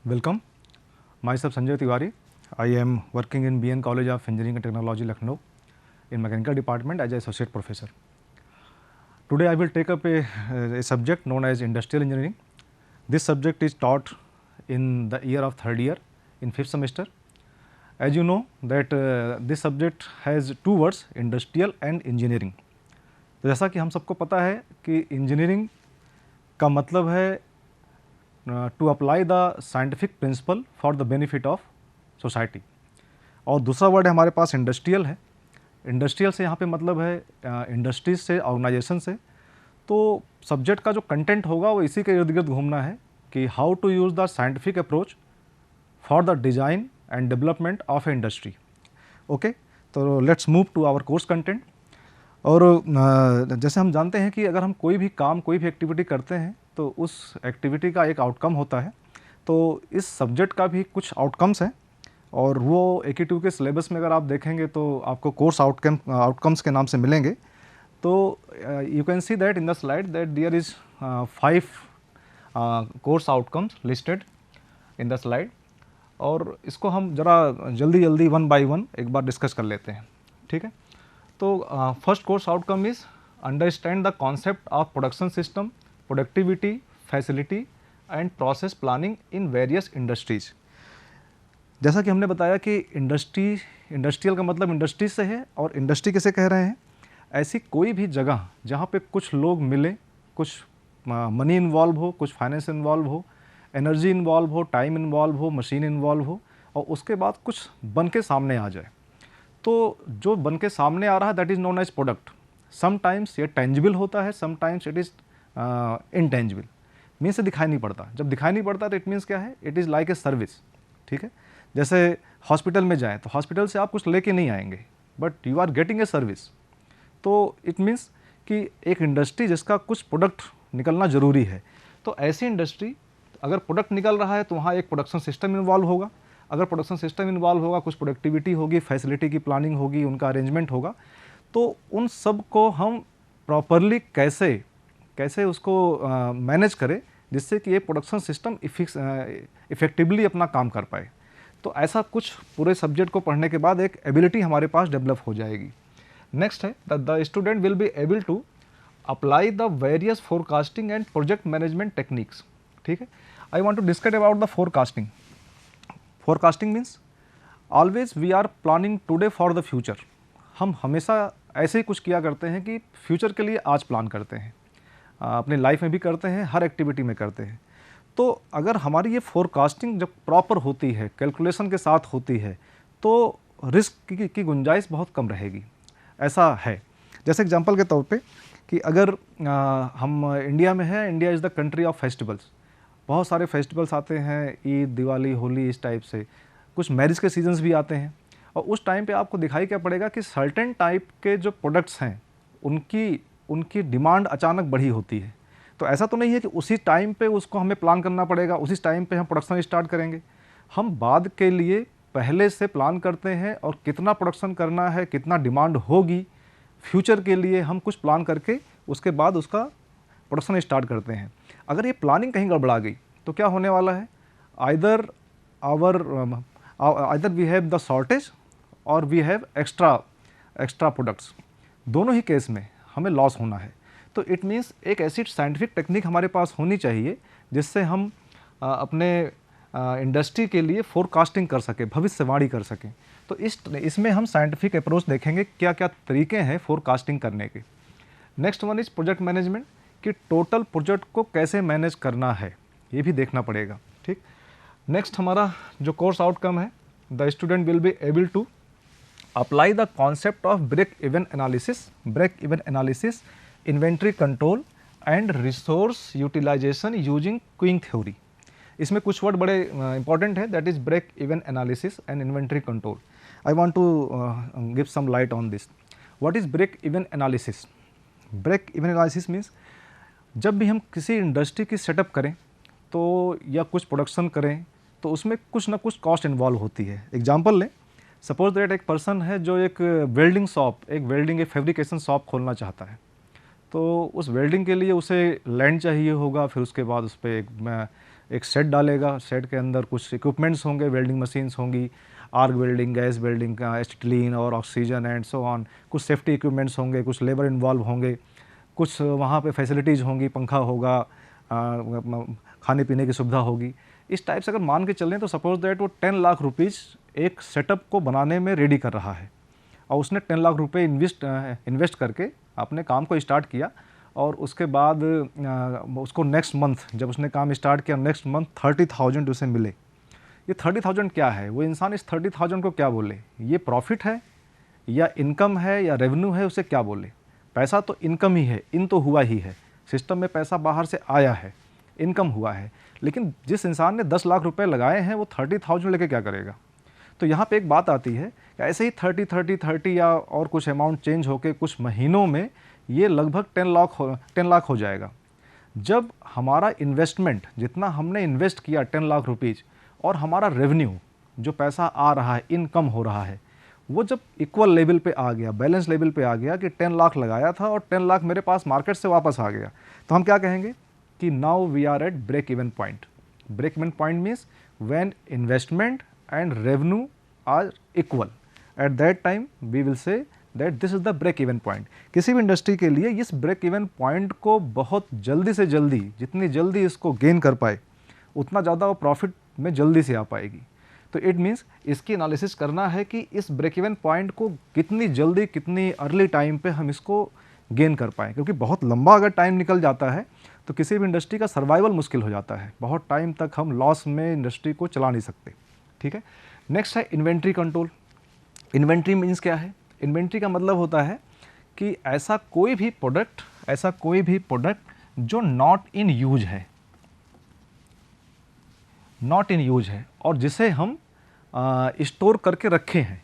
Welcome. Myself Sanjay Tiwari. I am working in BN College of Engineering and Technology, Lucknow, in Mechanical Department as an Associate Professor. Today I will take up a subject known as Industrial Engineering. This subject is taught in the year of third year in 5th semester. As you know that this subject has two words, Industrial and Engineering. तो जैसा कि हम सबको पता है कि engineering का मतलब है to apply the scientific principle for the benefit of society, और दूसरा वर्ड हमारे पास इंडस्ट्रियल है. इंडस्ट्रियल से यहाँ पे मतलब है इंडस्ट्रीज से, ऑर्गेनाइजेशन से. तो सब्जेक्ट का जो कंटेंट होगा वो इसी के इर्द गिर्द घूमना है कि how to use the scientific approach for the design and development of a industry. Okay, तो let's move to our course content. और जैसे हम जानते हैं कि अगर हम कोई भी काम, कोई भी एक्टिविटी करते हैं तो उस एक्टिविटी का एक आउटकम होता है. तो इस सब्जेक्ट का भी कुछ आउटकम्स हैं, और वो AQ2 के सिलेबस में अगर आप देखेंगे तो आपको कोर्स आउटकम्स के नाम से मिलेंगे. तो you can see that in the slide that there is 5 course outcomes listed in the slide, और इसको हम ज़रा जल्दी वन बाय वन एक बार डिस्कस कर लेते हैं. ठीक है. तो first course outcome is understand the concept of production system, productivity, facility and process planning in various industries. जैसा कि हमने बताया कि इंडस्ट्रियल का मतलब इंडस्ट्रीज से है, और इंडस्ट्री किसे कह रहे हैं? ऐसी कोई भी जगह जहाँ पे कुछ लोग मिले, कुछ मनी इन्वॉल्व हो, कुछ फाइनेंस इन्वॉल्व हो, एनर्जी इन्वॉल्व हो, टाइम इन्वॉल्व हो, मशीन इन्वॉल्व हो, और उसके बाद कुछ बन के सामने आ जाए. तो जो बन के सामने आ रहा है that is known as product. Sometimes ये टेंजिबल होता है, sometimes it is intangible, means से दिखाई नहीं पड़ता. जब दिखाई नहीं पड़ता तो इट मीन्स क्या है? It is like a service. ठीक है. जैसे हॉस्पिटल में जाएँ तो हॉस्पिटल से आप कुछ लेके नहीं आएंगे, but you are getting a service. तो इट मीन्स कि एक इंडस्ट्री जिसका कुछ प्रोडक्ट निकलना ज़रूरी है, तो ऐसी इंडस्ट्री अगर प्रोडक्ट निकल रहा है तो वहाँ एक प्रोडक्शन सिस्टम इन्वॉल्व होगा. अगर प्रोडक्शन सिस्टम इन्वॉल्व होगा, कुछ प्रोडक्टिविटी होगी, फैसिलिटी की प्लानिंग होगी, उनका अरेंजमेंट होगा. तो उन सब को हम प्रॉपरली कैसे उसको मैनेज करें जिससे कि ये प्रोडक्शन सिस्टम इफेक्टिवली अपना काम कर पाए. तो ऐसा कुछ पूरे सब्जेक्ट को पढ़ने के बाद एक एबिलिटी हमारे पास डेवलप हो जाएगी. नेक्स्ट है the student will be able to apply the various forecasting and project management techniques. ठीक है. I want to discuss about the forecasting. Forecasting means always we are planning today for the future. हम हमेशा ऐसे ही कुछ किया करते हैं कि फ्यूचर के लिए आज प्लान करते हैं, अपने लाइफ में भी करते हैं, हर एक्टिविटी में करते हैं. तो अगर हमारी ये फोरकास्टिंग जब प्रॉपर होती है, कैलकुलेशन के साथ होती है, तो रिस्क की गुंजाइश बहुत कम रहेगी. ऐसा है. जैसे एग्जांपल के तौर पे कि अगर हम इंडिया में हैं, India is the country of festivals. बहुत सारे फेस्टिवल्स आते हैं, ईद, दिवाली, होली, इस टाइप से. कुछ मैरिज के सीजन्स भी आते हैं, और उस टाइम पे आपको दिखाई क्या पड़ेगा कि सर्टेन टाइप के जो प्रोडक्ट्स हैं उनकी डिमांड अचानक बढ़ी होती है. तो ऐसा तो नहीं है कि उसी टाइम पे उसको हमें प्लान करना पड़ेगा, उसी टाइम पे हम प्रोडक्शन स्टार्ट करेंगे. हम बाद के लिए पहले से प्लान करते हैं, और कितना प्रोडक्शन करना है, कितना डिमांड होगी फ्यूचर के लिए, हम कुछ प्लान करके उसके बाद उसका प्रोडक्शन स्टार्ट करते हैं. अगर ये प्लानिंग कहीं गड़बड़ा गई तो क्या होने वाला है? Either we have the shortage और वी हैव एक्स्ट्रा प्रोडक्ट्स. दोनों ही केस में हमें लॉस होना है. तो इट मीन्स एक ऐसी साइंटिफिक टेक्निक हमारे पास होनी चाहिए जिससे हम अपने इंडस्ट्री के लिए फोरकास्टिंग कर सकें, भविष्यवाणी कर सकें. तो इसमें हम साइंटिफिक अप्रोच देखेंगे, क्या क्या तरीके हैं फोरकास्टिंग करने के. Next one is project management, कि टोटल प्रोजेक्ट को कैसे मैनेज करना है, ये भी देखना पड़ेगा. ठीक. नेक्स्ट हमारा जो कोर्स आउटकम है, the student will be able to apply the concept of break even analysis, inventory control and resource utilisation using queuing theory. इसमें कुछ वर्ड बड़े इंपॉर्टेंट है, that is break even analysis and inventory control. I want to give some light on this. What is break even analysis? Break even analysis means जब भी हम किसी industry की setup करें तो या कुछ प्रोडक्शन करें तो उसमें कुछ ना कुछ कॉस्ट इन्वॉल्व होती है. एग्जांपल लें, सपोज दैट एक पर्सन है जो एक वेल्डिंग फैब्रिकेशन शॉप खोलना चाहता है. तो उस वेल्डिंग के लिए उसे लैंड चाहिए होगा, फिर उसके बाद उस पर एक सेट डालेगा, सेट के अंदर कुछ इक्विपमेंट्स होंगे, वेल्डिंग मशीन्स होंगी, आर्क वेल्डिंग, गैस वेल्डिंग का, एसिटिलीन और ऑक्सीजन एंड सो ऑन, कुछ सेफ्टी इक्विपमेंट्स होंगे, कुछ लेबर इन्वॉल्व होंगे, कुछ वहाँ पे फैसिलिटीज़ होंगी, पंखा होगा, खाने पीने की सुविधा होगी। इस टाइप से अगर मान के चलें तो सपोज दैट वो 10 लाख रुपीज़ एक सेटअप को बनाने में रेडी कर रहा है, और उसने 10 लाख रुपए इन्वेस्ट करके अपने काम को स्टार्ट किया, और उसके बाद उसको नेक्स्ट मंथ जब उसने काम स्टार्ट किया, नेक्स्ट मंथ 30,000 उसे मिले। ये 30,000 क्या है? वो इंसान इस 30,000 को क्या बोले? ये प्रॉफिट है या इनकम है या रेवेन्यू है, उसे क्या बोले? पैसा तो इनकम ही है, इन तो हुआ ही है, सिस्टम में पैसा बाहर से आया है, इनकम हुआ है। लेकिन जिस इंसान ने 10 लाख रुपए लगाए हैं वो 30,000 लेके क्या करेगा? तो यहाँ पे एक बात आती है कि ऐसे ही 30 या और कुछ अमाउंट चेंज होके कुछ महीनों में ये लगभग 10 लाख हो जाएगा। जब हमारा इन्वेस्टमेंट, जितना हमने इन्वेस्ट किया 10 लाख रुपीज़, और हमारा रेवेन्यू जो पैसा आ रहा है, इनकम हो रहा है, वो जब इक्वल लेवल पे आ गया, बैलेंस लेवल पे आ गया कि 10 लाख लगाया था और 10 लाख मेरे पास मार्केट से वापस आ गया, तो हम क्या कहेंगे कि now we are at break even point. Break even point means when investment and revenue are equal, at that time we will say that this is the break even point. किसी भी इंडस्ट्री के लिए इस break even point को बहुत जल्दी से जल्दी, जितनी जल्दी इसको गेन कर पाए उतना ज़्यादा वो प्रॉफिट में जल्दी से आ पाएगी। तो इट मीन्स इसकी एनालिसिस करना है कि इस ब्रेक इवन पॉइंट को कितनी जल्दी, कितनी अर्ली टाइम पे हम इसको गेन कर पाएँ, क्योंकि बहुत लंबा अगर टाइम निकल जाता है तो किसी भी इंडस्ट्री का सर्वाइवल मुश्किल हो जाता है। बहुत टाइम तक हम लॉस में इंडस्ट्री को चला नहीं सकते। ठीक है, नेक्स्ट है इन्वेंट्री कंट्रोल। इन्वेंट्री मीन्स क्या है? इन्वेंट्री का मतलब होता है कि ऐसा कोई भी प्रोडक्ट जो नॉट इन यूज है, नॉट इन यूज है, और जिसे हम स्टोर करके रखे हैं।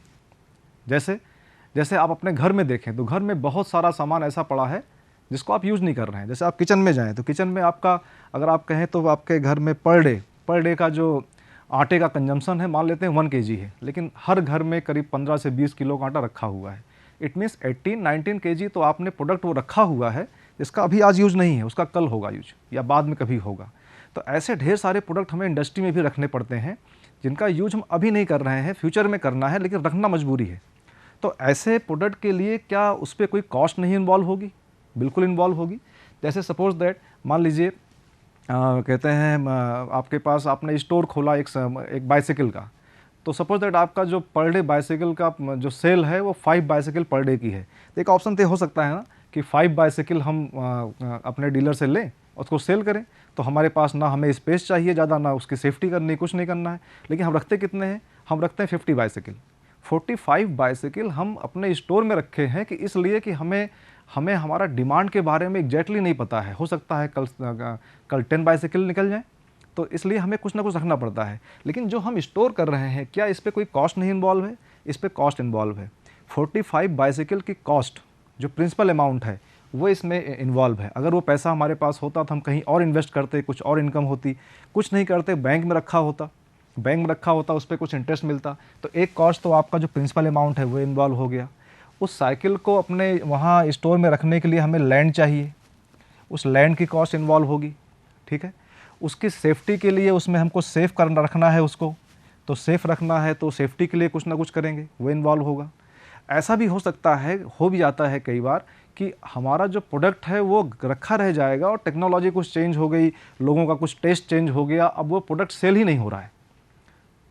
जैसे आप अपने घर में देखें तो घर में बहुत सारा सामान ऐसा पड़ा है जिसको आप यूज़ नहीं कर रहे हैं। जैसे आप किचन में जाएं तो किचन में आपका, अगर आप कहें तो आपके घर में पर डे का जो आटे का कंजम्पशन है, मान लेते हैं 1 kg है, लेकिन हर घर में करीब 15 से 20 किलो का आटा रखा हुआ है। इट मीन्स 18-19 kg तो आपने प्रोडक्ट वो रखा हुआ है जिसका अभी आज यूज़ नहीं है, उसका कल होगा यूज या बाद में कभी होगा। तो ऐसे ढेर सारे प्रोडक्ट हमें इंडस्ट्री में भी रखने पड़ते हैं जिनका यूज हम अभी नहीं कर रहे हैं, फ्यूचर में करना है, लेकिन रखना मजबूरी है। तो ऐसे प्रोडक्ट के लिए क्या उस पर कोई कॉस्ट नहीं इन्वॉल्व होगी? बिल्कुल इन्वॉल्व होगी। जैसे सपोज दैट मान लीजिए कहते हैं आपके पास, आपने स्टोर खोला एक बाइसिकल का, तो सपोज दैट आपका जो पर डे बाइसिकल का जो सेल है वो 5 बाइसिकल पर डे की है। तो एक ऑप्शन तो हो सकता है ना कि 5 बाइसिकल हम अपने डीलर से लें, उसको सेल करें, तो हमारे पास ना हमें स्पेस चाहिए ज़्यादा, ना उसकी सेफ्टी करनी, कुछ नहीं करना है। लेकिन हम रखते कितने हैं? हम रखते हैं 50 बाइसिकल। 45 बाइसिकल हम अपने स्टोर में रखे हैं कि इसलिए कि हमें हमारा डिमांड के बारे में एग्जैक्टली नहीं पता है। हो सकता है कल 10 बाइसिकल निकल जाए, तो इसलिए हमें कुछ ना कुछ रखना पड़ता है। लेकिन जो हम स्टोर कर रहे हैं, क्या इस पर कोई कॉस्ट नहीं इन्वॉल्व है? इस पर कॉस्ट इन्वॉल्व है। 45 बाइसिकल की कॉस्ट, जो प्रिंसिपल अमाउंट है, वो इसमें इन्वॉल्व है। अगर वो पैसा हमारे पास होता तो हम कहीं और इन्वेस्ट करते, कुछ और इनकम होती। कुछ नहीं करते, बैंक में रखा होता, उस पर कुछ इंटरेस्ट मिलता। तो एक कॉस्ट तो आपका जो प्रिंसिपल अमाउंट है वो इन्वॉल्व हो गया। उस साइकिल को अपने वहाँ स्टोर में रखने के लिए हमें लैंड चाहिए, उस लैंड की कॉस्ट इन्वॉल्व होगी। ठीक है, उसकी सेफ्टी के लिए उसमें हमको सेफ करना रखना है उसको, तो सेफ रखना है तो सेफ्टी के लिए कुछ ना कुछ करेंगे, वो इन्वॉल्व होगा। ऐसा भी हो सकता है, हो भी जाता है कई बार कि हमारा जो प्रोडक्ट है वो रखा रह जाएगा और टेक्नोलॉजी कुछ चेंज हो गई, लोगों का कुछ टेस्ट चेंज हो गया, अब वो प्रोडक्ट सेल ही नहीं हो रहा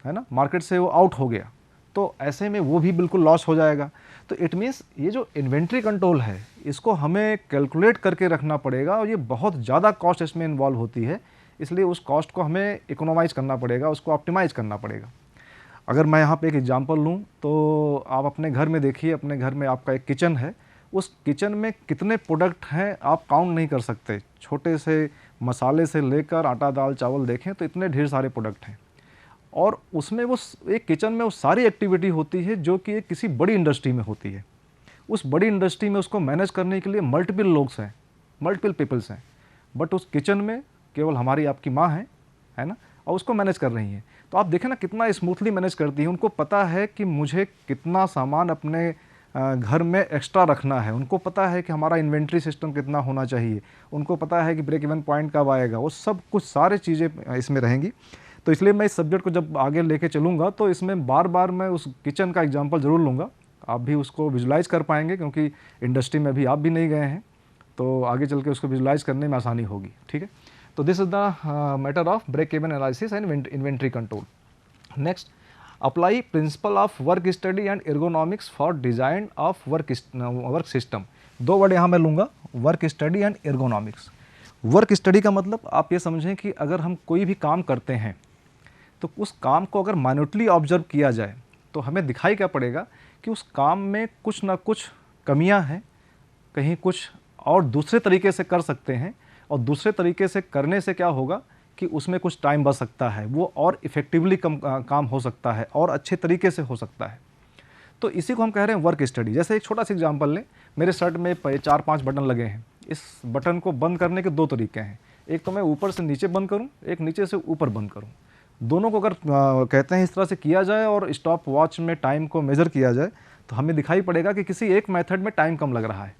है ना, मार्केट से वो आउट हो गया, तो ऐसे में वो भी बिल्कुल लॉस हो जाएगा। तो इट मीन्स ये जो इन्वेंट्री कंट्रोल है, इसको हमें कैलकुलेट करके रखना पड़ेगा, और ये बहुत ज़्यादा कॉस्ट इसमें इन्वॉल्व होती है, इसलिए उस कॉस्ट को हमें इकोनोमाइज़ करना पड़ेगा, उसको ऑप्टिमाइज़ करना पड़ेगा। अगर मैं यहाँ पे एक एग्जांपल लूँ तो आप अपने घर में देखिए, अपने घर में आपका एक किचन है, उस किचन में कितने प्रोडक्ट हैं आप काउंट नहीं कर सकते। छोटे से मसाले से लेकर आटा दाल चावल देखें तो इतने ढेर सारे प्रोडक्ट हैं, और उसमें वो एक किचन में वो सारी एक्टिविटी होती है जो कि एक किसी बड़ी इंडस्ट्री में होती है। उस बड़ी इंडस्ट्री में उसको मैनेज करने के लिए मल्टीपल लोग्स हैं, मल्टीपल पीपल्स हैं, बट उस किचन में केवल हमारी आपकी माँ है ना, और उसको मैनेज कर रही हैं। तो आप देखें ना कितना स्मूथली मैनेज करती है। उनको पता है कि मुझे कितना सामान अपने घर में एक्स्ट्रा रखना है, उनको पता है कि हमारा इन्वेंट्री सिस्टम कितना होना चाहिए, उनको पता है कि ब्रेक इवन पॉइंट कब आएगा, वो सब कुछ सारे चीज़ें इसमें रहेंगी। तो इसलिए मैं इस सब्जेक्ट को जब आगे लेके चलूँगा तो इसमें बार बार मैं उस किचन का एग्जांपल ज़रूर लूँगा। आप भी उसको विजुलाइज़ कर पाएंगे क्योंकि इंडस्ट्री में भी आप भी नहीं गए हैं, तो आगे चल के उसको विजुलाइज़ करने में आसानी होगी। ठीक है, तो this is the matter of break even analysis and inventory control. Next, apply principle of work study and ergonomics for design of work system. दो वर्ड यहाँ मैं लूँगा, work study and ergonomics. Work study का मतलब आप ये समझें कि अगर हम कोई भी काम करते हैं तो उस काम को अगर माइन्यूटली ऑब्जर्व किया जाए तो हमें दिखाई क्या पड़ेगा कि उस काम में कुछ ना कुछ कमियां हैं, कहीं कुछ और दूसरे तरीके से कर सकते हैं, और दूसरे तरीके से करने से क्या होगा कि उसमें कुछ टाइम बच सकता है, वो और इफ़ेक्टिवली काम हो सकता है और अच्छे तरीके से हो सकता है। तो इसी को हम कह रहे हैं वर्क स्टडी। जैसे एक छोटा सा एग्जांपल लें, मेरे शर्ट में 4-5 बटन लगे हैं। इस बटन को बंद करने के 2 तरीके हैं, एक तो मैं ऊपर से नीचे बंद करूं, एक नीचे से ऊपर बंद करूं। दोनों को अगर कहते हैं इस तरह से किया जाए और स्टॉप वॉच में टाइम को मेज़र किया जाए तो हमें दिखाई पड़ेगा कि किसी एक मेथड में टाइम कम लग रहा है।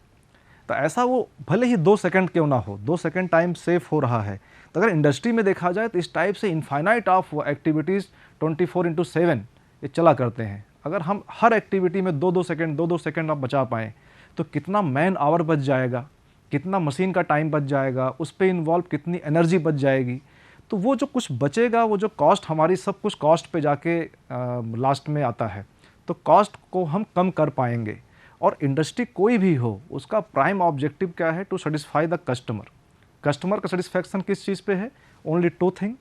तो ऐसा वो भले ही 2 सेकंड क्यों ना हो, 2 सेकंड टाइम सेव हो रहा है। तो अगर इंडस्ट्री में देखा जाए तो इस टाइप से इनफाइनाइट ऑफ एक्टिविटीज़ 24/7 ये चला करते हैं। अगर हम हर एक्टिविटी में 2-2 सेकंड 2-2 सेकंड आप बचा पाएँ तो कितना मैन आवर बच जाएगा, कितना मशीन का टाइम बच जाएगा, उस पर इन्वॉल्व कितनी एनर्जी बच जाएगी। तो वो जो कुछ बचेगा, वो जो कॉस्ट हमारी सब कुछ कॉस्ट पे जाके लास्ट में आता है, तो कॉस्ट को हम कम कर पाएंगे। और इंडस्ट्री कोई भी हो उसका प्राइम ऑब्जेक्टिव क्या है? To satisfy the customer. Customer का सेटिस्फैक्शन किस चीज़ पे है? ओनली 2 थिंग,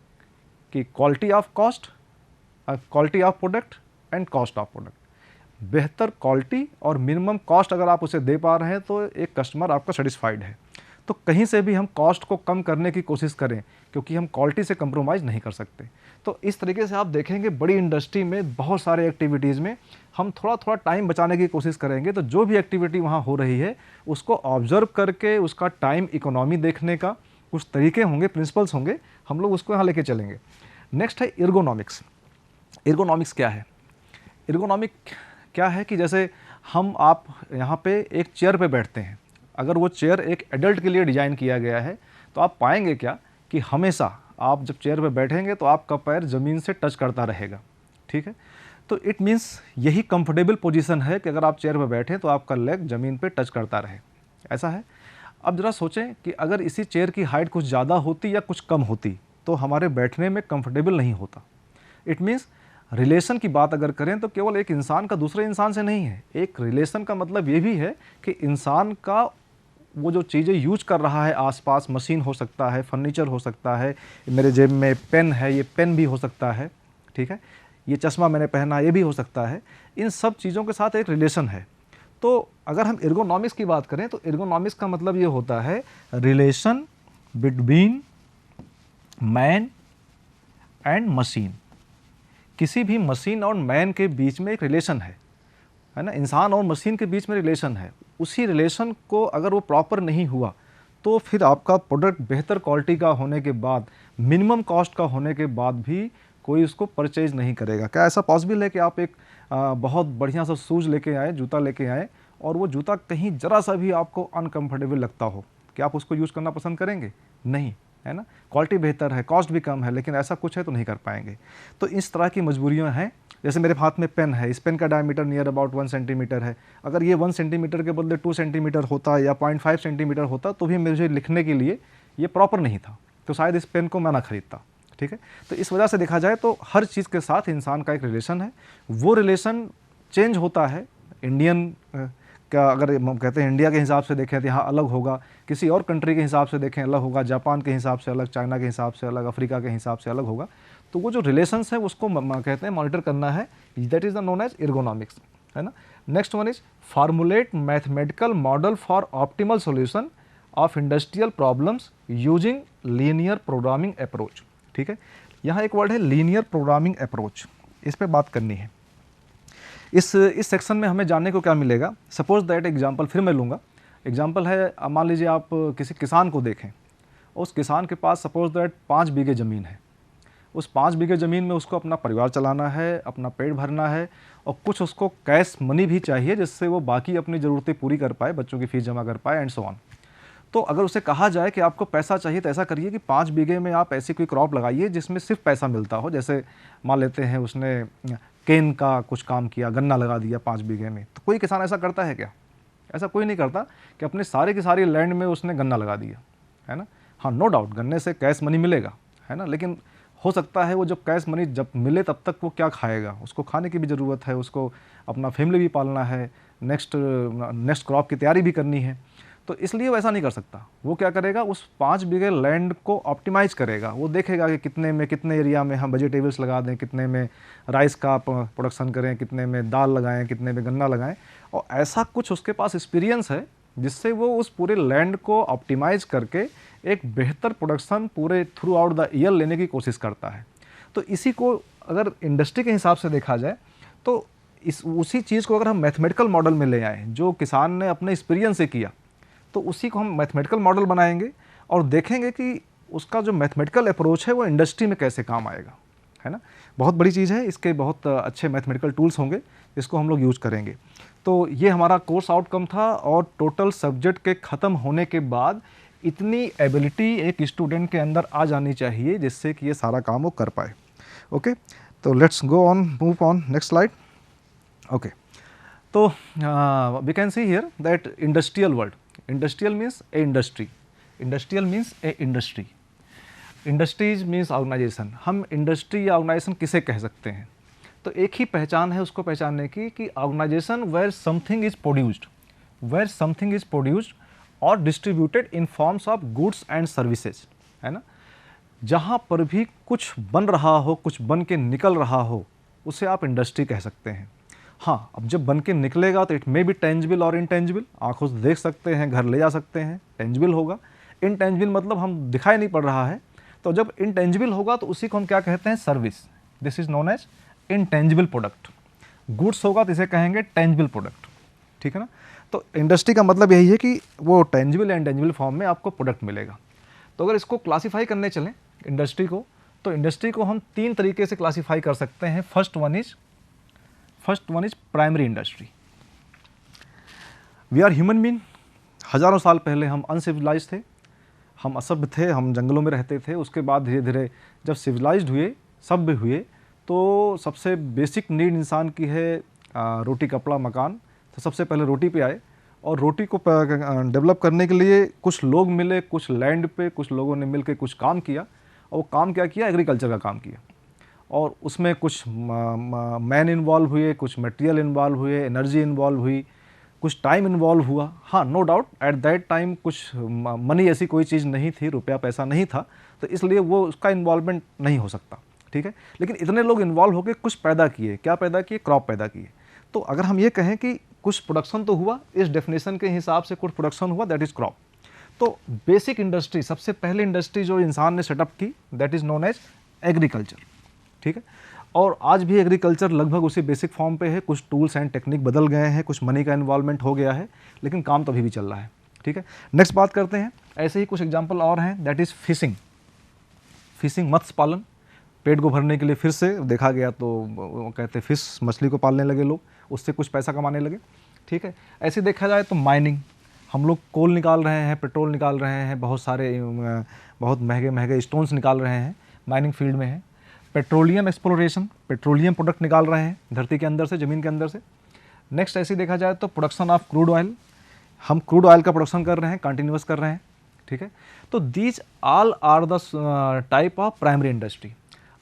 कि quality of cost, quality of product and cost of product. बेहतर क्वालिटी और मिनिमम कॉस्ट अगर आप उसे दे पा रहे हैं तो एक कस्टमर आपका सेटिस्फाइड है। तो कहीं से भी हम कॉस्ट को कम करने की कोशिश करें क्योंकि हम क्वालिटी से कंप्रोमाइज़ नहीं कर सकते। तो इस तरीके से आप देखेंगे बड़ी इंडस्ट्री में बहुत सारे एक्टिविटीज़ में हम थोड़ा थोड़ा टाइम बचाने की कोशिश करेंगे, तो जो भी एक्टिविटी वहाँ हो रही है उसको ऑब्जर्व करके उसका टाइम इकोनॉमी देखने का कुछ तरीके होंगे, प्रिंसिपल्स होंगे, हम लोग उसको यहाँ लेके चलेंगे। नेक्स्ट है एर्गोनॉमिक्स। एर्गोनॉमिक्स क्या है? एर्गोनॉमिक क्या है कि जैसे आप यहाँ पे एक चेयर पे बैठते हैं, अगर वो चेयर एक एडल्ट के लिए डिज़ाइन किया गया है तो आप पाएंगे क्या कि हमेशा आप जब चेयर पे बैठेंगे तो आपका पैर ज़मीन से टच करता रहेगा। ठीक है, तो इट मीन्स यही कंफर्टेबल पोजीशन है कि अगर आप चेयर पे बैठें तो आपका लेग ज़मीन पे टच करता रहे, ऐसा है। अब ज़रा सोचें कि अगर इसी चेयर की हाइट कुछ ज़्यादा होती या कुछ कम होती तो हमारे बैठने में कंफर्टेबल नहीं होता। इट मीन्स रिलेशन की बात अगर करें तो केवल एक इंसान का दूसरे इंसान से नहीं है, एक रिलेशन का मतलब ये भी है कि इंसान का वो जो चीज़ें यूज कर रहा है आसपास, मशीन हो सकता है, फर्नीचर हो सकता है, मेरे जेब में पेन है, ये पेन भी हो सकता है, ठीक है, ये चश्मा मैंने पहना ये भी हो सकता है, इन सब चीज़ों के साथ एक रिलेशन है। तो अगर हम एर्गोनॉमिक्स की बात करें तो एर्गोनॉमिक्स का मतलब ये होता है relation between man and machine. किसी भी मशीन और मैन के बीच में एक रिलेशन है ना, इंसान और मशीन के बीच में रिलेशन है। उसी रिलेशन को अगर वो प्रॉपर नहीं हुआ तो फिर आपका प्रोडक्ट बेहतर क्वालिटी का होने के बाद, मिनिमम कॉस्ट का होने के बाद भी कोई उसको परचेज नहीं करेगा। क्या ऐसा पॉसिबल है कि आप एक बहुत बढ़िया सा शूज़ लेके आए, जूता लेके आए, और वो जूता कहीं ज़रा सा भी आपको अनकम्फर्टेबल लगता हो, क्या आप उसको यूज़ करना पसंद करेंगे? नहीं, है ना। क्वालिटी बेहतर है, कॉस्ट भी कम है, लेकिन ऐसा कुछ है तो नहीं कर पाएंगे। तो इस तरह की मजबूरियां हैं। जैसे मेरे हाथ में पेन है, इस पेन का डायमीटर नियर अबाउट 1 सेंटीमीटर है। अगर ये 1 सेंटीमीटर के बदले 2 सेंटीमीटर होता या 0.5 सेंटीमीटर होता तो भी मुझे लिखने के लिए ये प्रॉपर नहीं था, तो शायद इस पेन को मैं ना खरीदता। ठीक है, तो इस वजह से देखा जाए तो हर चीज़ के साथ इंसान का एक रिलेशन है। वो रिलेशन चेंज होता है। इंडियन का अगर हम कहते हैं इंडिया के हिसाब से देखें तो यहाँ अलग होगा, किसी और कंट्री के हिसाब से देखें अलग होगा, जापान के हिसाब से अलग, चाइना के हिसाब से अलग, अफ्रीका के हिसाब से अलग होगा। तो वो जो रिलेशंस है उसको कहते हैं मॉनिटर करना है, that is the known as ergonomics, है ना। Next one is formulate mathematical model for optimal solution of industrial problems using linear programming approach. ठीक है, यहाँ एक वर्ड है लीनियर प्रोग्रामिंग अप्रोच, इस पर बात करनी है। इस सेक्शन में हमें जानने को क्या मिलेगा? सपोज दैट एग्जांपल फिर मैं लूँगा। एग्जांपल है, मान लीजिए आप किसी किसान को देखें, उस किसान के पास सपोज दैट 5 बीघे ज़मीन है। उस 5 बीघे ज़मीन में उसको अपना परिवार चलाना है, अपना पेट भरना है और कुछ उसको कैश मनी भी चाहिए जिससे वो बाकी अपनी ज़रूरतें पूरी कर पाए, बच्चों की फ़ीस जमा कर पाए एंड सो ऑन। तो अगर उसे कहा जाए कि आपको पैसा चाहिए तो ऐसा करिए कि 5 बीघे में आप ऐसी कोई क्रॉप लगाइए जिसमें सिर्फ पैसा मिलता हो। जैसे मान लेते हैं उसने केन का कुछ काम किया, गन्ना लगा दिया 5 बीघे में। तो कोई किसान ऐसा करता है क्या? ऐसा कोई नहीं करता कि अपने सारे की सारी लैंड में उसने गन्ना लगा दिया, है ना। हाँ, नो डाउट गन्ने से कैश मनी मिलेगा, है ना, लेकिन हो सकता है वो जब कैश मनी जब मिले तब तक वो क्या खाएगा, उसको खाने की भी ज़रूरत है, उसको अपना फैमिली भी पालना है, नेक्स्ट क्रॉप की तैयारी भी करनी है। तो इसलिए वो ऐसा नहीं कर सकता। वो क्या करेगा, उस 5 बीघे लैंड को ऑप्टिमाइज़ करेगा। वो देखेगा कि कितने में, कितने एरिया में हम वेजिटेबल्स लगा दें, कितने में राइस का प्रोडक्शन करें, कितने में दाल लगाएं, कितने में गन्ना लगाएं। और ऐसा कुछ उसके पास एक्सपीरियंस है जिससे वो उस पूरे लैंड को ऑप्टिमाइज़ करके एक बेहतर प्रोडक्शन पूरे थ्रू आउट द ईयर लेने की कोशिश करता है। तो इसी को अगर इंडस्ट्री के हिसाब से देखा जाए तो उसी चीज़ को अगर हम मैथमेटिकल मॉडल में ले आएँ जो किसान ने अपने एक्सपीरियंस से किया, तो उसी को हम मैथमेटिकल मॉडल बनाएंगे और देखेंगे कि उसका जो मैथमेटिकल अप्रोच है वो इंडस्ट्री में कैसे काम आएगा, है ना। बहुत बड़ी चीज़ है, इसके बहुत अच्छे मैथमेटिकल टूल्स होंगे जिसको हम लोग यूज करेंगे। तो ये हमारा कोर्स आउटकम था और टोटल सब्जेक्ट के ख़त्म होने के बाद इतनी एबिलिटी एक स्टूडेंट के अंदर आ जानी चाहिए जिससे कि ये सारा काम वो कर पाए। ओके, तो let's go on, move on, next slide. Okay, तो we can see here that industrial word, industrial means a industry, industrial means a industry, industries means organisation. हम इंडस्ट्री या ऑर्गेनाइजेशन किसे कह सकते हैं? तो एक ही पहचान है उसको पहचानने की कि organisation where something is produced, where something is produced और distributed in forms of goods and services, है ना। जहाँ पर भी कुछ बन रहा हो, कुछ बन के निकल रहा हो, उसे आप इंडस्ट्री कह सकते हैं। हाँ, अब जब बन के निकलेगा तो इट मे बी टेंजिबल और इनटेंजिबल, आंखों से देख सकते हैं, घर ले जा सकते हैं, टेंजिबल होगा। इनटेंजिबल मतलब हम दिखाई नहीं पड़ रहा है। तो जब इनटेंजिबल होगा तो उसी को हम क्या कहते हैं? Service. This is known as intangible product. Goods होगा तो इसे कहेंगे टेंजिबल प्रोडक्ट, ठीक है ना। तो इंडस्ट्री का मतलब यही है कि वो टेंजिबल या इनटेंजिबल फॉर्म में आपको प्रोडक्ट मिलेगा। तो अगर इसको क्लासीफाई करने चलें इंडस्ट्री को, तो इंडस्ट्री को हम 3 तरीके से क्लासीफाई कर सकते हैं। First one is primary industry. We are human being. हज़ारों साल पहले हम अनसिविलाइज्ड थे, हम असभ्य थे, हम जंगलों में रहते थे। उसके बाद धीरे धीरे जब सिविलाइज्ड हुए, सभ्य हुए, तो सबसे बेसिक नीड इंसान की है रोटी, कपड़ा, मकान। तो सबसे पहले रोटी पे आए और रोटी को डेवलप करने के लिए कुछ लोग मिले, कुछ लैंड पे कुछ लोगों ने मिलकर कुछ काम किया। और वो काम क्या किया? एग्रीकल्चर का काम किया। और उसमें कुछ मैन इन्वॉल्व हुए, कुछ मटेरियल इन्वॉल्व हुए, एनर्जी इन्वॉल्व हुई, कुछ टाइम इन्वॉल्व हुआ। हाँ, no doubt at that time कुछ मनी ऐसी कोई चीज़ नहीं थी, रुपया पैसा नहीं था, तो इसलिए वो उसका इन्वॉल्वमेंट नहीं हो सकता, ठीक है। लेकिन इतने लोग इन्वॉल्व होकर कुछ पैदा किए। क्या पैदा किए? क्रॉप पैदा किए। तो अगर हम ये कहें कि कुछ प्रोडक्शन तो हुआ, इस डेफिनेशन के हिसाब से कुछ प्रोडक्शन हुआ, दैट इज़ क्रॉप। तो बेसिक इंडस्ट्री, सबसे पहले इंडस्ट्री जो इंसान ने सेटअप की, that is known as agriculture, ठीक है। और आज भी एग्रीकल्चर लगभग उसी बेसिक फॉर्म पे है। कुछ टूल्स एंड टेक्निक बदल गए हैं, कुछ मनी का इन्वॉल्वमेंट हो गया है, लेकिन काम तो अभी भी चल रहा है, ठीक है। नेक्स्ट बात करते हैं। ऐसे ही कुछ एग्जांपल और हैं, दैट इज़ फिशिंग। फिशिंग मत्स्य पालन, पेट को भरने के लिए फिर से देखा गया तो वो कहते हैं फिश, मछली को पालने लगे लोग, उससे कुछ पैसा कमाने लगे, ठीक है। ऐसे देखा जाए तो माइनिंग, हम लोग कोल निकाल रहे हैं, पेट्रोल निकाल रहे हैं, बहुत सारे बहुत महंगे महंगे स्टोन्स निकाल रहे हैं, माइनिंग फील्ड में है। पेट्रोलियम एक्सप्लोरेशन, पेट्रोलियम प्रोडक्ट निकाल रहे हैं धरती के अंदर से, ज़मीन के अंदर से। नेक्स्ट ऐसे देखा जाए तो प्रोडक्शन ऑफ क्रूड ऑयल, हम क्रूड ऑयल का प्रोडक्शन कर रहे हैं, कंटिन्यूस कर रहे हैं, ठीक है। तो these all are the type of primary industry.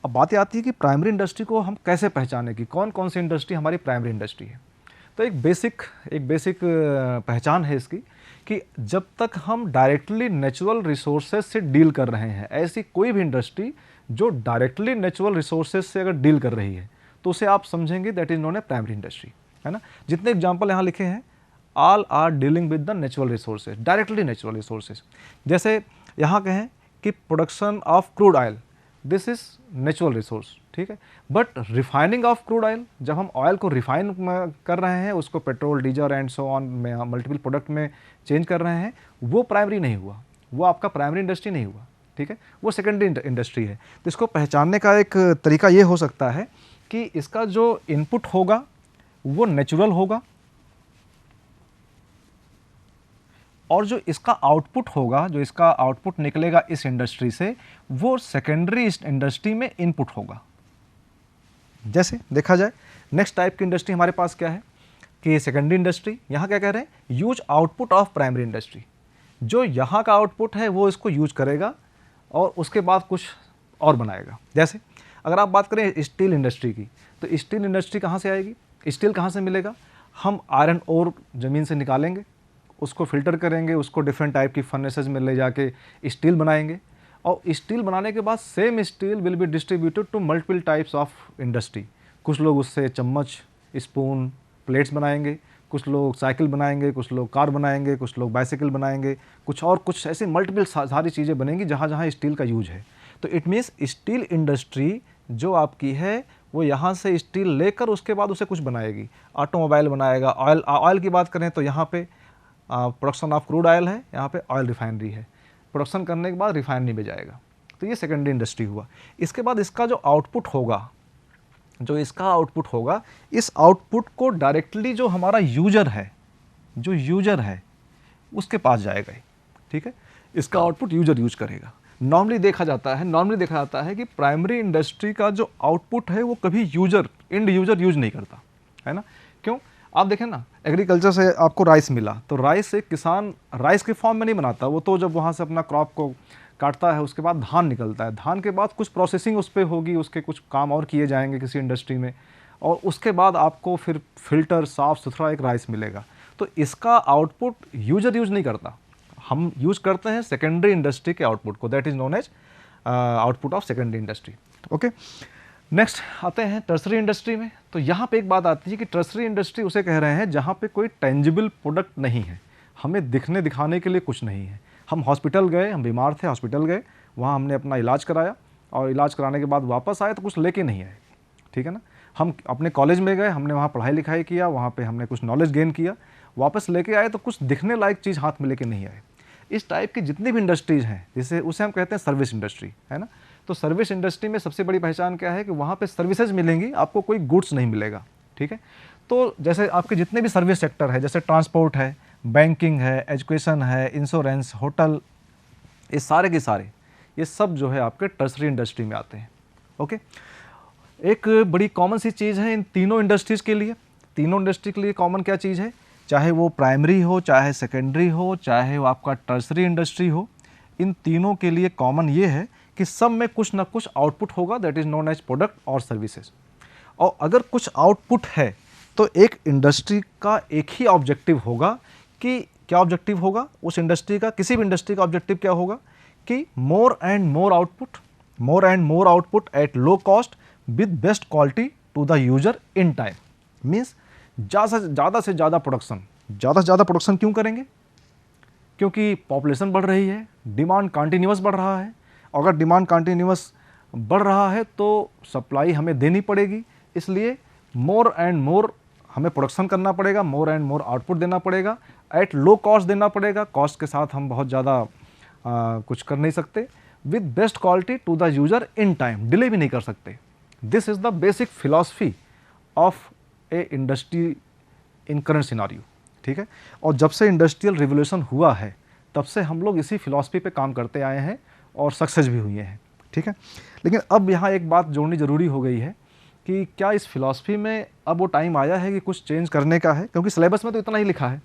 अब बात आती है कि प्राइमरी इंडस्ट्री को हम कैसे पहचाने की, कौन कौन सी इंडस्ट्री हमारी प्राइमरी इंडस्ट्री है। तो एक बेसिक पहचान है इसकी कि जब तक हम डायरेक्टली नेचुरल रिसोर्सेज से डील कर रहे हैं, ऐसी कोई भी इंडस्ट्री जो डायरेक्टली नेचुरल रिसोर्सेज से अगर डील कर रही है तो उसे आप समझेंगे that is known a primary industry, है ना। जितने एग्जांपल यहाँ लिखे हैं, all are dealing with the natural resources, directly natural resources. जैसे यहाँ कहें कि production of crude oil, this is natural resource, ठीक है। But refining of crude oil, जब हम ऑयल को रिफाइन कर रहे हैं, उसको petrol, diesel and so on में मल्टीपल प्रोडक्ट में चेंज कर रहे हैं, वो प्राइमरी नहीं हुआ, वो आपका प्राइमरी इंडस्ट्री नहीं हुआ, ठीक है, वो सेकेंडरी इंडस्ट्री है। तो इसको पहचानने का एक तरीका ये हो सकता है कि इसका जो इनपुट होगा वो नेचुरल होगा और जो इसका आउटपुट होगा, जो इसका आउटपुट निकलेगा इस इंडस्ट्री से, वो सेकेंडरी इंडस्ट्री में इनपुट होगा। जैसे देखा जाए नेक्स्ट टाइप की इंडस्ट्री हमारे पास क्या है कि सेकेंडरी इंडस्ट्री, यहाँ क्या कह रहे हैं, use output of primary industry. जो यहाँ का आउटपुट है वो इसको यूज करेगा और उसके बाद कुछ और बनाएगा। जैसे अगर आप बात करें स्टील इंडस्ट्री की, तो स्टील इंडस्ट्री कहाँ से आएगी, स्टील कहाँ से मिलेगा, हम आयरन ओर ज़मीन से निकालेंगे, उसको फिल्टर करेंगे, उसको डिफरेंट टाइप की फर्नेसेस में ले जाके स्टील बनाएंगे और स्टील बनाने के बाद same steel will be distributed to multiple types of industry. कुछ लोग उससे चम्मच, स्पून, प्लेट्स बनाएंगे, कुछ लोग साइकिल बनाएंगे, कुछ लोग कार बनाएंगे, कुछ लोग बाइसाइकिल बनाएंगे, कुछ ऐसी मल्टीपल सारी चीज़ें बनेंगी जहाँ जहाँ स्टील का यूज है। तो इट मीन्स स्टील इंडस्ट्री जो आपकी है वो यहाँ से स्टील लेकर उसके बाद उसे कुछ बनाएगी, ऑटोमोबाइल बनाएगा। ऑयल की बात करें तो यहाँ पे प्रोडक्शन ऑफ क्रूड ऑयल है, यहाँ पे ऑयल रिफाइनरी है, प्रोडक्शन करने के बाद रिफाइनरी में जाएगा। तो ये सेकेंडरी इंडस्ट्री हुआ। इसके बाद इसका जो आउटपुट होगा, इस आउटपुट को डायरेक्टली जो हमारा यूजर है उसके पास जाएगा, ठीक है। इसका आउटपुट यूजर यूज करेगा। नॉर्मली देखा जाता है कि प्राइमरी इंडस्ट्री का जो आउटपुट है वो कभी एंड यूजर यूज नहीं करता, है ना। क्यों, आप देखें ना, एग्रीकल्चर से आपको राइस मिला तो राइस एक किसान राइस के फॉर्म में नहीं बनाता, वो तो जब वहाँ से अपना क्रॉप को काटता है उसके बाद धान निकलता है, धान के बाद कुछ प्रोसेसिंग उस पर होगी, उसके कुछ काम और किए जाएंगे किसी इंडस्ट्री में, और उसके बाद आपको फिर फिल्टर साफ़ सुथरा एक राइस मिलेगा। तो इसका आउटपुट यूजर यूज नहीं करता, हम यूज करते हैं सेकेंडरी इंडस्ट्री के आउटपुट को, that is known as output of secondary industry. Okay, next आते हैं टर्सरी इंडस्ट्री में। तो यहाँ पे एक बात आती है कि टर्सरी इंडस्ट्री उसे कह रहे हैं जहाँ पे कोई टेंजिबल प्रोडक्ट नहीं है, हमें दिखाने के लिए कुछ नहीं है। हम हॉस्पिटल गए, हम बीमार थे, हॉस्पिटल गए, वहाँ हमने अपना इलाज कराया और इलाज कराने के बाद वापस आए तो कुछ लेके नहीं आए, ठीक है ना। हम अपने कॉलेज में गए, हमने वहाँ पढ़ाई लिखाई किया, वहाँ पे हमने कुछ नॉलेज गेन किया, वापस लेके आए तो कुछ दिखने लायक चीज़ हाथ में लेके नहीं आए। इस टाइप की जितनी भी इंडस्ट्रीज़ हैं, जिसे उसे हम कहते हैं सर्विस इंडस्ट्री, है ना। तो सर्विस इंडस्ट्री में सबसे बड़ी पहचान क्या है कि वहाँ पे सर्विसेज मिलेंगी, आपको कोई गुड्स नहीं मिलेगा, ठीक है। तो जैसे आपके जितने भी सर्विस सेक्टर है, जैसे ट्रांसपोर्ट है, बैंकिंग है, एजुकेशन है, इंश्योरेंस, होटल, ये सारे के सारे ये सब जो है आपके टर्सरी इंडस्ट्री में आते हैं। ओके, एक बड़ी कॉमन सी चीज़ है इन तीनों इंडस्ट्रीज़ के लिए, तीनों इंडस्ट्री के लिए कॉमन क्या चीज़ है, चाहे वो प्राइमरी हो, चाहे सेकेंडरी हो, चाहे वो आपका टर्सरी इंडस्ट्री हो, इन तीनों के लिए कॉमन ये है कि सब में कुछ ना कुछ आउटपुट होगा, that is known as product और सर्विसेज। और अगर कुछ आउटपुट है तो एक इंडस्ट्री का एक ही ऑब्जेक्टिव होगा कि क्या ऑब्जेक्टिव होगा उस इंडस्ट्री का, किसी भी इंडस्ट्री का ऑब्जेक्टिव क्या होगा कि more and more output at low cost with best quality to the user in time. Means ज़्यादा से ज़्यादा प्रोडक्शन क्यों करेंगे, क्योंकि पॉपुलेशन बढ़ रही है, डिमांड कंटिन्यूअस बढ़ रहा है। अगर डिमांड कंटिन्यूअस बढ़ रहा है तो सप्लाई हमें देनी पड़ेगी, इसलिए मोर एंड मोर हमें प्रोडक्शन करना पड़ेगा, मोर एंड मोर आउटपुट देना पड़ेगा, एट लो कॉस्ट देना पड़ेगा, कॉस्ट के साथ हम बहुत ज़्यादा कुछ कर नहीं सकते, with best quality to the user in time, delay भी नहीं कर सकते। This is the basic philosophy of a industry in current scenario, ठीक है। और जब से इंडस्ट्रियल रिवोल्यूशन हुआ है तब से हम लोग इसी फिलॉसफी पे काम करते आए हैं और सक्सेस भी हुए हैं, ठीक है। लेकिन अब यहाँ एक बात जोड़नी ज़रूरी हो गई है कि क्या इस फिलॉसफी में अब वो टाइम आया है कि कुछ चेंज करने का है, क्योंकि सिलेबस में तो इतना ही लिखा है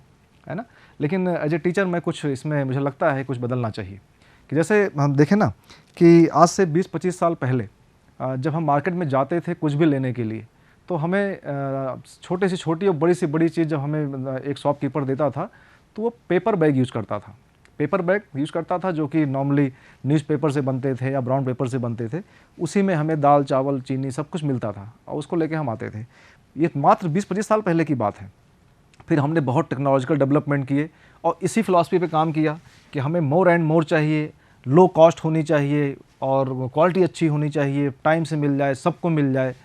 ना। लेकिन एज ए टीचर मैं कुछ इसमें मुझे लगता है कुछ बदलना चाहिए। कि जैसे हम देखें ना कि आज से 20-25 साल पहले जब हम मार्केट में जाते थे कुछ भी लेने के लिए, तो हमें छोटे से छोटी और बड़ी से बड़ी चीज़ जब हमें एक शॉपकीपर देता था तो वो पेपर बैग यूज़ करता था, जो कि नॉर्मली न्यूज़पेपर से बनते थे या ब्राउन पेपर से बनते थे। उसी में हमें दाल, चावल, चीनी सब कुछ मिलता था और उसको लेके हम आते थे। ये मात्र 20-25 साल पहले की बात है। फिर हमने बहुत टेक्नोलॉजिकल डेवलपमेंट किए और इसी फिलॉसफी पे काम किया कि हमें मोर एंड मोर चाहिए, लो कॉस्ट होनी चाहिए और क्वालिटी अच्छी होनी चाहिए, टाइम से मिल जाए, सबको मिल जाए।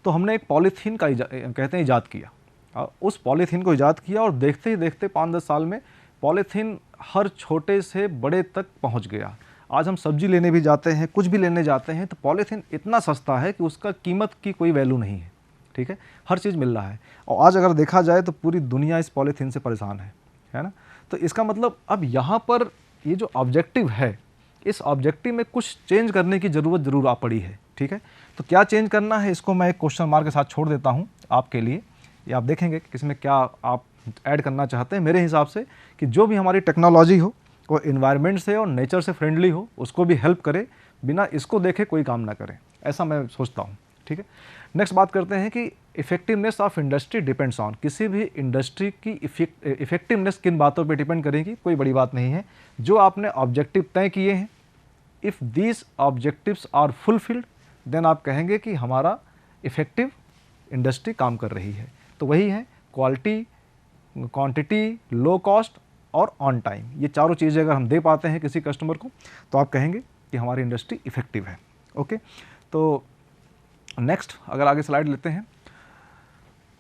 तो हमने एक पॉलीथीन का ईजाद किया। उस पॉलीथीन को ईजाद किया और देखते ही देखते 5-10 साल में पॉलीथीन हर छोटे से बड़े तक पहुंच गया आज हम सब्जी लेने भी जाते हैं, कुछ भी लेने जाते हैं तो पॉलीथीन इतना सस्ता है कि उसका कीमत की कोई वैल्यू नहीं है, ठीक है, हर चीज़ मिल रहा है। और आज अगर देखा जाए तो पूरी दुनिया इस पॉलीथीन से परेशान है ना। तो इसका मतलब अब यहाँ पर ये जो ऑब्जेक्टिव है, इस ऑब्जेक्टिव में कुछ चेंज करने की ज़रूरत ज़रूर आ पड़ी है, ठीक है। तो क्या चेंज करना है, इसको मैं एक क्वेश्चन मार्क के साथ छोड़ देता हूँ आपके लिए। ये आप देखेंगे कि इसमें क्या आप ऐड करना चाहते हैं। मेरे हिसाब से कि जो भी हमारी टेक्नोलॉजी हो वो इन्वायरमेंट से और नेचर से फ्रेंडली हो, उसको भी हेल्प करे, बिना इसको देखे कोई काम ना करे, ऐसा मैं सोचता हूँ, ठीक है। नेक्स्ट बात करते हैं कि effectiveness of industry depends on, किसी भी इंडस्ट्री की इफेक्टिवनेस किन बातों पे डिपेंड करेगी, कोई बड़ी बात नहीं है। जो आपने ऑब्जेक्टिव तय किए हैं, if these objectives are fulfilled then आप कहेंगे कि हमारा इफेक्टिव इंडस्ट्री काम कर रही है। तो वही है क्वालिटी, क्वांटिटी, लो कॉस्ट और ऑन टाइम। ये चारों चीज़ें अगर हम दे पाते हैं किसी कस्टमर को तो आप कहेंगे कि हमारी इंडस्ट्री इफेक्टिव है। ओके, तो नेक्स्ट अगर आगे स्लाइड लेते हैं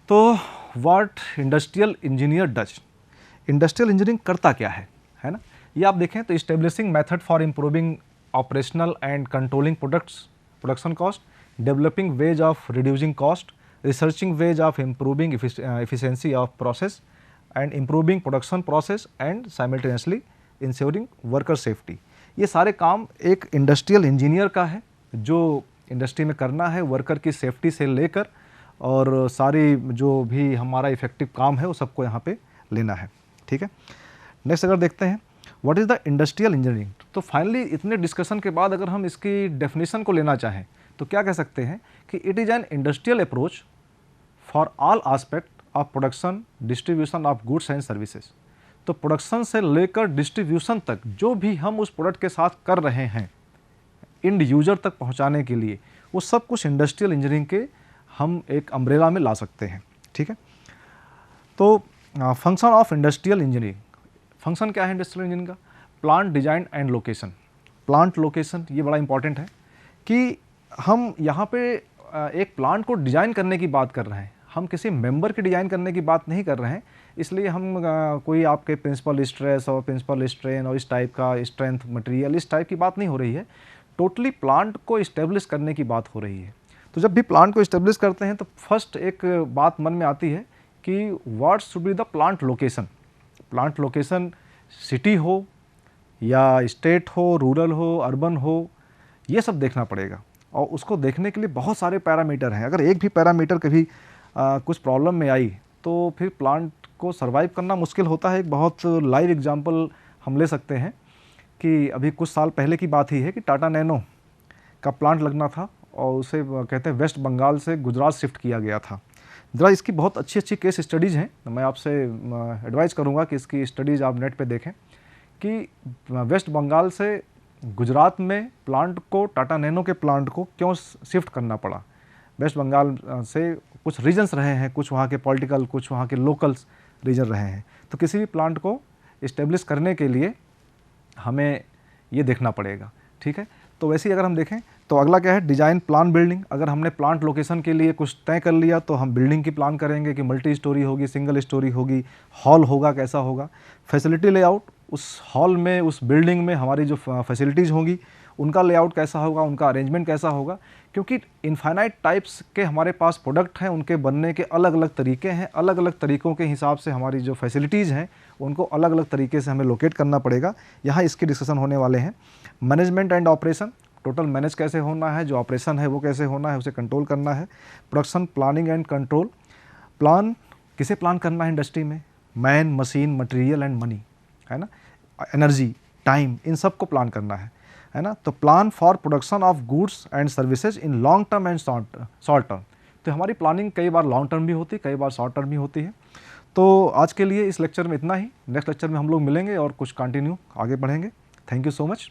तो what industrial engineer does, industrial engineering करता क्या है ना। ये आप देखें तो establishing method for improving operational and controlling production cost, developing ways of reducing cost, researching ways of improving efficiency of process and improving production process and simultaneously ensuring worker safety. ये सारे काम एक इंडस्ट्रियल इंजीनियर का है, जो industry में करना है, वर्कर की सेफ्टी से लेकर और सारी जो भी हमारा इफेक्टिव काम है वो सबको यहाँ पे लेना है, ठीक है। नेक्स्ट अगर देखते हैं what is the industrial engineering, तो फाइनली इतने डिस्कशन के बाद अगर हम इसकी डेफिनेशन को लेना चाहें तो क्या कह सकते हैं कि it is an industrial approach for all aspect of production distribution of goods and services. तो प्रोडक्शन से लेकर डिस्ट्रीब्यूशन तक जो भी हम उस प्रोडक्ट के साथ कर रहे हैं इंड यूजर तक पहुंचाने के लिए, वो सब कुछ इंडस्ट्रियल इंजीनियरिंग के हम एक अम्ब्रेला में ला सकते हैं, ठीक है। तो function of industrial engineering, function क्या है इंडस्ट्रियल इंजीनियरिंग का, plant design and location. Plant location ये बड़ा इंपॉर्टेंट है कि हम यहाँ पे एक प्लांट को डिज़ाइन करने की बात कर रहे हैं, हम किसी मेंबर की डिज़ाइन करने की बात नहीं कर रहे हैं। इसलिए हम कोई आपके प्रिंसिपल स्ट्रेस और प्रिंसिपल स्ट्रेन और इस टाइप का स्ट्रेंथ मटेरियल इस टाइप की बात नहीं हो रही है, टोटली प्लांट को इस्टेब्लिश करने की बात हो रही है। तो जब भी प्लांट को इस्टेब्लिश करते हैं तो फर्स्ट एक बात मन में आती है कि what should be the plant location. Plant location city हो या स्टेट हो, रूरल हो, अर्बन हो, ये सब देखना पड़ेगा। और उसको देखने के लिए बहुत सारे पैरामीटर हैं। अगर एक भी पैरामीटर कभी कुछ प्रॉब्लम में आई तो फिर प्लांट को सर्वाइव करना मुश्किल होता है। एक बहुत लाइव एग्जांपल हम ले सकते हैं कि अभी कुछ साल पहले की बात ही है कि टाटा नैनो का प्लांट लगना था और उसे कहते हैं वेस्ट बंगाल से गुजरात शिफ्ट किया गया था। ज़रा इसकी बहुत अच्छी अच्छी केस स्टडीज़ हैं, मैं आपसे एडवाइस करूँगा कि इसकी स्टडीज़ आप नेट पे देखें कि वेस्ट बंगाल से गुजरात में प्लांट को, टाटा नैनो के प्लांट को क्यों शिफ्ट करना पड़ा। वेस्ट बंगाल से कुछ रीजन्स रहे हैं, कुछ वहाँ के पॉलिटिकल, कुछ वहाँ के लोकल्स रीजन रहे हैं। तो किसी भी प्लांट को इस्टेब्लिश करने के लिए हमें ये देखना पड़ेगा, ठीक है। तो वैसे ही अगर हम देखें तो अगला क्या है, डिज़ाइन प्लान बिल्डिंग। अगर हमने प्लांट लोकेशन के लिए कुछ तय कर लिया तो हम बिल्डिंग की प्लान करेंगे कि मल्टी स्टोरी होगी, सिंगल स्टोरी होगी, हॉल होगा, कैसा होगा। फैसिलिटी लेआउट, उस हॉल में, उस बिल्डिंग में हमारी जो फैसिलिटीज़ होंगी उनका लेआउट कैसा होगा, उनका अरेंजमेंट कैसा होगा, क्योंकि इनफाइनाइट टाइप्स के हमारे पास प्रोडक्ट हैं, उनके बनने के अलग अलग तरीके हैं। अलग अलग तरीक़ों के हिसाब से हमारी जो फैसिलिटीज़ हैं उनको अलग अलग तरीके से हमें लोकेट करना पड़ेगा। यहाँ इसके डिस्कशन होने वाले हैं। Management and operation, total manage कैसे होना है, जो ऑपरेशन है वो कैसे होना है, उसे कंट्रोल करना है। Production planning and control, plan किसे प्लान करना है इंडस्ट्री में, man, machine, material and money, है ना, एनर्जी, टाइम, इन सब को प्लान करना है ना। तो plan for production of goods and services in long term and short term. तो हमारी प्लानिंग कई बार लॉन्ग टर्म भी होती है, कई बार शॉर्ट टर्म भी होती है। तो आज के लिए इस लेक्चर में इतना ही। नेक्स्ट लेक्चर में हम लोग मिलेंगे और कुछ कंटिन्यू आगे बढ़ेंगे। Thank you so much.